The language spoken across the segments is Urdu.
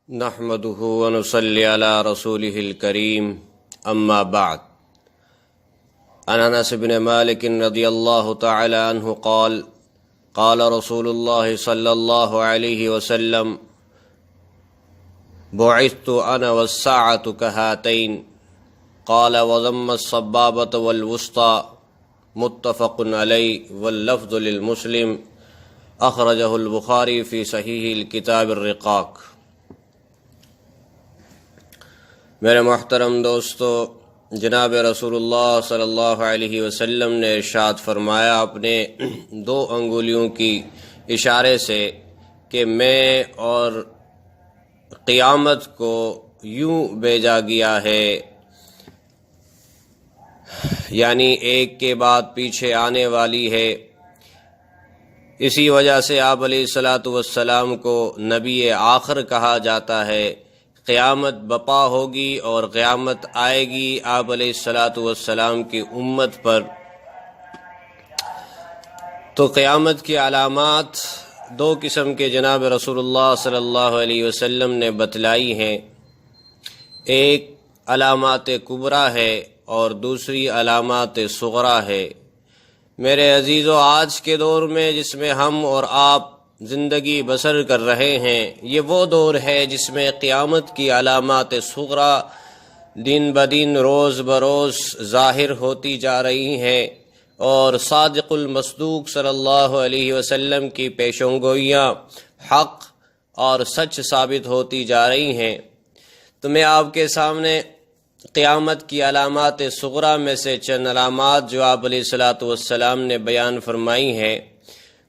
نحمده ونصلي على رسوله الكريم اما بعد. عن انس بن مالك رضي الله تعالى عنه قال قال رسول الله صلى الله عليه وسلم بعثت انا والساعة كهاتين قال وضم السبابة والوسطى متفق عليه واللفظ للمسلم اخرجه البخاري في صحيح الكتاب الرقاق. میرے محترم دوستو، جناب رسول اللہ صلی اللہ علیہ وسلم نے ارشاد فرمایا اپنے دو انگلیوں کی اشارے سے کہ میں اور قیامت کو یوں بھیجا گیا ہے، یعنی ایک کے بعد پیچھے آنے والی ہے. اسی وجہ سے آپ علیہ الصلاۃ والسلام کو نبی آخر کہا جاتا ہے. قیامت بپا ہوگی اور قیامت آئے گی آپ علیہ الصلاۃ والسلام کی امت پر. تو قیامت کی علامات دو قسم کے جناب رسول اللہ صلی اللہ علیہ وسلم نے بتلائی ہیں. ایک علامات کبریٰ ہے اور دوسری علامات صغریٰ ہے. میرے عزیزو، آج کے دور میں جس میں ہم اور آپ زندگی بسر کر رہے ہیں، یہ وہ دور ہے جس میں قیامت کی علامات صغریٰ دن بدن روز بروز ظاہر ہوتی جا رہی ہیں اور صادق المصدوق صلی اللہ علیہ وسلم کی پیشن گوئیاں حق اور سچ ثابت ہوتی جا رہی ہیں. تو میں آپ کے سامنے قیامت کی علامات صغریٰ میں سے چند علامات جو آپ علیہ الصلاۃ والسلام نے بیان فرمائی ہیں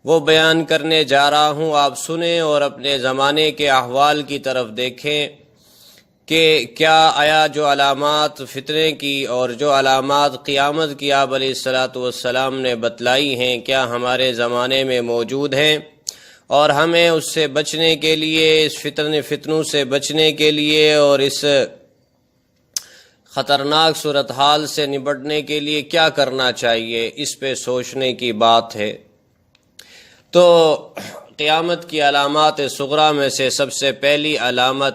وہ بیان کرنے جا رہا ہوں. آپ سنیں اور اپنے زمانے کے احوال کی طرف دیکھیں کہ کیا آیا جو علامات فتنے کی اور جو علامات قیامت کی آپ علیہ الصلاۃ والسلام نے بتلائی ہیں کیا ہمارے زمانے میں موجود ہیں، اور ہمیں اس سے بچنے کے لیے، اس فتنوں سے بچنے کے لیے اور اس خطرناک صورتحال سے نبٹنے کے لیے کیا کرنا چاہیے، اس پہ سوچنے کی بات ہے. تو قیامت کی علامات صغریٰ میں سے سب سے پہلی علامت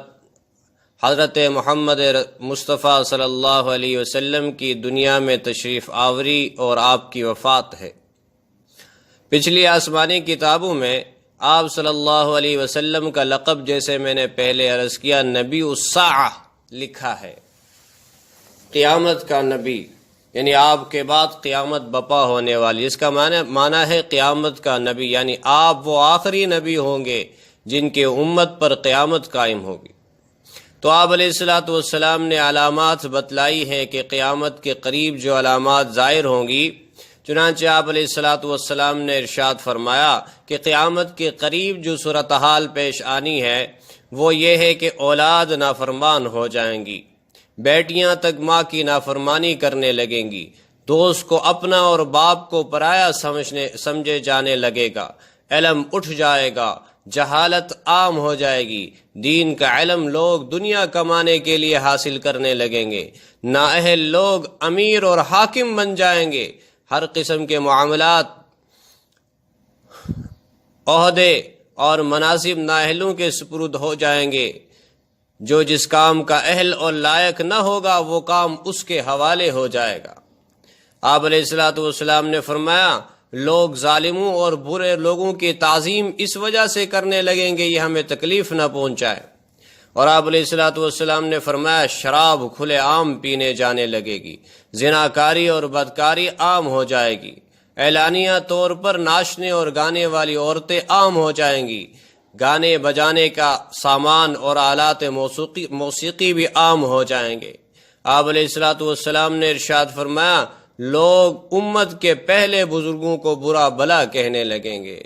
حضرت محمد مصطفیٰ صلی اللہ علیہ وسلم کی دنیا میں تشریف آوری اور آپ کی وفات ہے. پچھلی آسمانی کتابوں میں آپ صلی اللہ علیہ وسلم کا لقب، جیسے میں نے پہلے عرض کیا، نبی الساعہ لکھا ہے. قیامت کا نبی، یعنی آپ کے بعد قیامت بپا ہونے والی، اس کا معنی ہے قیامت کا نبی، یعنی آپ وہ آخری نبی ہوں گے جن کے امت پر قیامت قائم ہوگی. تو آپ علیہ الصلاۃ والسلام نے علامات بتلائی ہیں کہ قیامت کے قریب جو علامات ظاہر ہوں گی. چنانچہ آپ علیہ الصلاۃ والسلام نے ارشاد فرمایا کہ قیامت کے قریب جو صورتحال پیش آنی ہے وہ یہ ہے کہ اولاد نافرمان ہو جائیں گی، بیٹیاں تک ماں کی نافرمانی کرنے لگیں گی، دوست کو اپنا اور باپ کو پرایا سمجھے جانے لگے گا، علم اٹھ جائے گا، جہالت عام ہو جائے گی، دین کا علم لوگ دنیا کمانے کے لیے حاصل کرنے لگیں گے، نااہل لوگ امیر اور حاکم بن جائیں گے، ہر قسم کے معاملات، عہدے اور مناصب نااہلوں کے سپرد ہو جائیں گے. جو جس کام کا اہل اور لائق نہ ہوگا وہ کام اس کے حوالے ہو جائے گا. آپ علیہ الصلاۃ والسلام نے فرمایا لوگ ظالموں اور برے لوگوں کی تعظیم اس وجہ سے کرنے لگیں گے یہ ہمیں تکلیف نہ پہنچائے. اور آپ علیہ الصلاۃ والسلام نے فرمایا شراب کھلے عام پینے جانے لگے گی، زناکاری اور بدکاری عام ہو جائے گی، اعلانیہ طور پر ناچنے اور گانے والی عورتیں عام ہو جائیں گی، گانے بجانے کا سامان اور آلات موسیقی بھی عام ہو جائیں گے. آپ علیہ الصلاۃ والسلام نے ارشاد فرمایا لوگ امت کے پہلے بزرگوں کو برا بلا کہنے لگیں گے.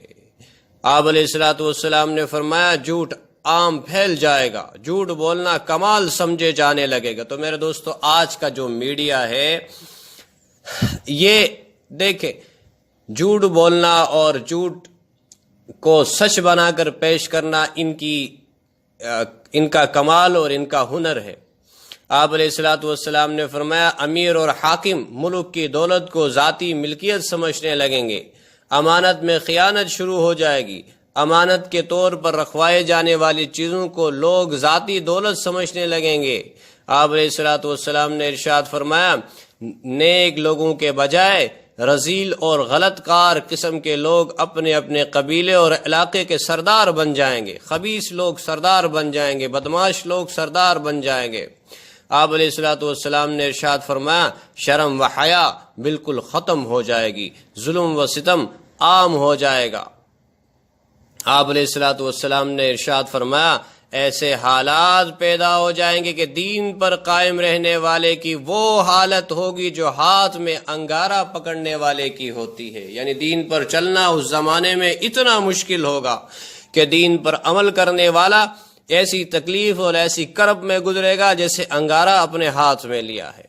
آپ علیہ الصلاۃ والسلام نے فرمایا جھوٹ عام پھیل جائے گا، جھوٹ بولنا کمال سمجھے جانے لگے گا. تو میرے دوستو، آج کا جو میڈیا ہے یہ دیکھیں، جھوٹ بولنا اور جھوٹ کو سچ بنا کر پیش کرنا ان کا کمال اور ان کا ہنر ہے. آپ علیہ الصلاۃ والسلام نے فرمایا امیر اور حاکم ملک کی دولت کو ذاتی ملکیت سمجھنے لگیں گے، امانت میں خیانت شروع ہو جائے گی، امانت کے طور پر رکھوائے جانے والی چیزوں کو لوگ ذاتی دولت سمجھنے لگیں گے۔ آپ علیہ الصلوۃ والسلام نے ارشاد فرمایا، نیک لوگوں کے بجائے رذیل اور غلط کار قسم کے لوگ اپنے اپنے قبیلے اور علاقے کے سردار بن جائیں گے، خبیث لوگ سردار بن جائیں گے، بدماش لوگ سردار بن جائیں گے۔ آپ علیہ الصلوۃ والسلام نے ارشاد فرمایا، شرم و حیا بالکل ختم ہو جائے گی، ظلم و ستم عام ہو جائے گا۔ آپ علیہ الصلوۃ والسلام نے ارشاد فرمایا، ایسے حالات پیدا ہو جائیں گے کہ دین پر قائم رہنے والے کی وہ حالت ہوگی جو ہاتھ میں انگارہ پکڑنے والے کی ہوتی ہے، یعنی دین پر چلنا اس زمانے میں اتنا مشکل ہوگا کہ دین پر عمل کرنے والا ایسی تکلیف اور ایسی کرب میں گزرے گا جیسے انگارہ اپنے ہاتھ میں لیا ہے۔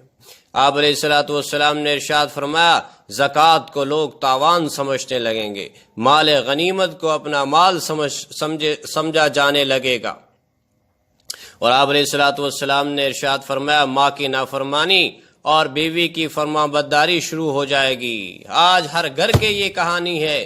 آپ علیہ الصلوۃ والسلام نے ارشاد فرمایا، زکوٰۃ کو لوگ تاوان سمجھنے لگیں گے، مال غنیمت کو اپنا مال سمجھا جانے لگے گا۔ اور آپ علیہ الصلوۃ والسلام نے ارشاد فرمایا، ماں کی نافرمانی اور بیوی کی فرما برداری شروع ہو جائے گی۔ آج ہر گھر کے یہ کہانی ہے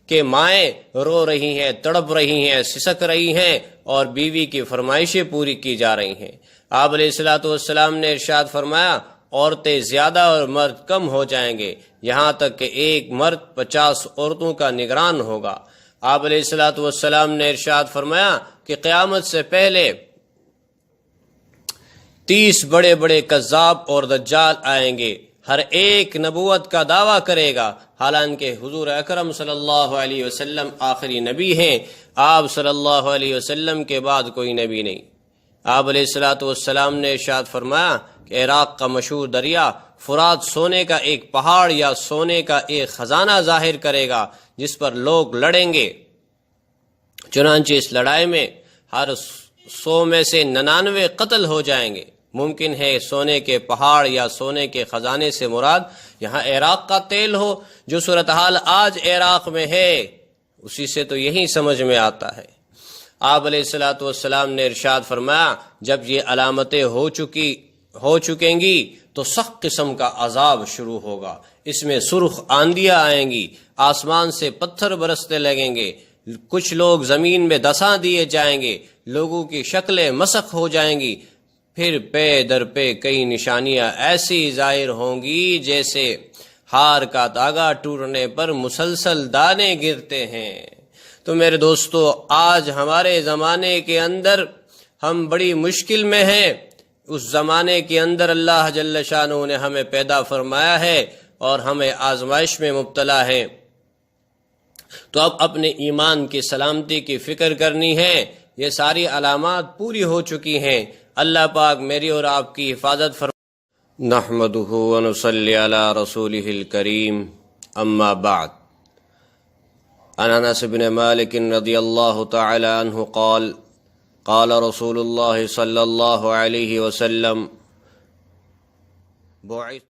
کہ مائیں رو رہی ہیں، تڑپ رہی ہیں، سسک رہی ہیں اور بیوی کی فرمائشیں پوری کی جا رہی ہیں۔ آپ علیہ الصلوۃ والسلام نے ارشاد فرمایا، عورتیں زیادہ اور مرد کم ہو جائیں گے، یہاں تک کہ ایک مرد 50 عورتوں کا نگران ہوگا۔ آپ علیہ الصلوۃ والسلام نے ارشاد فرمایا کہ قیامت سے پہلے 30 بڑے بڑے کذاب اور دجال آئیں گے، ہر ایک نبوت کا دعویٰ کرے گا، حالانکہ حضور اکرم صلی اللہ علیہ وسلم آخری نبی ہیں، آپ صلی اللہ علیہ وسلم کے بعد کوئی نبی نہیں۔ آپ علیہ الصلوۃ والسلام نے ارشاد فرمایا کہ عراق کا مشہور دریا فرات سونے کا ایک پہاڑ یا سونے کا ایک خزانہ ظاہر کرے گا جس پر لوگ لڑیں گے، چنانچہ اس لڑائی میں ہر 100 میں سے 99 قتل ہو جائیں گے۔ ممکن ہے سونے کے پہاڑ یا سونے کے خزانے سے مراد یہاں عراق کا تیل ہو، جو صورتحال آج عراق میں ہے اسی سے تو یہی سمجھ میں آتا ہے۔ آپ علیہ الصلوۃ والسلام نے ارشاد فرمایا، جب یہ علامتیں ہو چکیں گی تو سخت قسم کا عذاب شروع ہوگا، اس میں سرخ آندیاں آئیں گی، آسمان سے پتھر برسنے لگیں گے، کچھ لوگ زمین میں دساں دیے جائیں گے، لوگوں کی شکلیں مسخ ہو جائیں گی، پھر پے در پہ کئی نشانیاں ایسی ظاہر ہوں گی جیسے ہار کا دھاگا ٹوٹنے پر مسلسل دانے گرتے ہیں۔ تو میرے دوستو، آج ہمارے زمانے کے اندر ہم بڑی مشکل میں ہیں۔ اس زمانے کے اندر اللہ جل شانہ نے ہمیں پیدا فرمایا ہے اور ہمیں آزمائش میں مبتلا ہیں، تو اب اپنے ایمان کی سلامتی کی فکر کرنی ہے۔ یہ ساری علامات پوری ہو چکی ہیں، اللہ پاک میری اور آپ کی حفاظت فرمائے۔ نحمدہ ونصلی علی رسولہ الکریم، اما بعد، عن انس بن مالک رضی اللہ تعالی عنہ قال قال رسول اللہ صلی اللہ علیہ وسلم،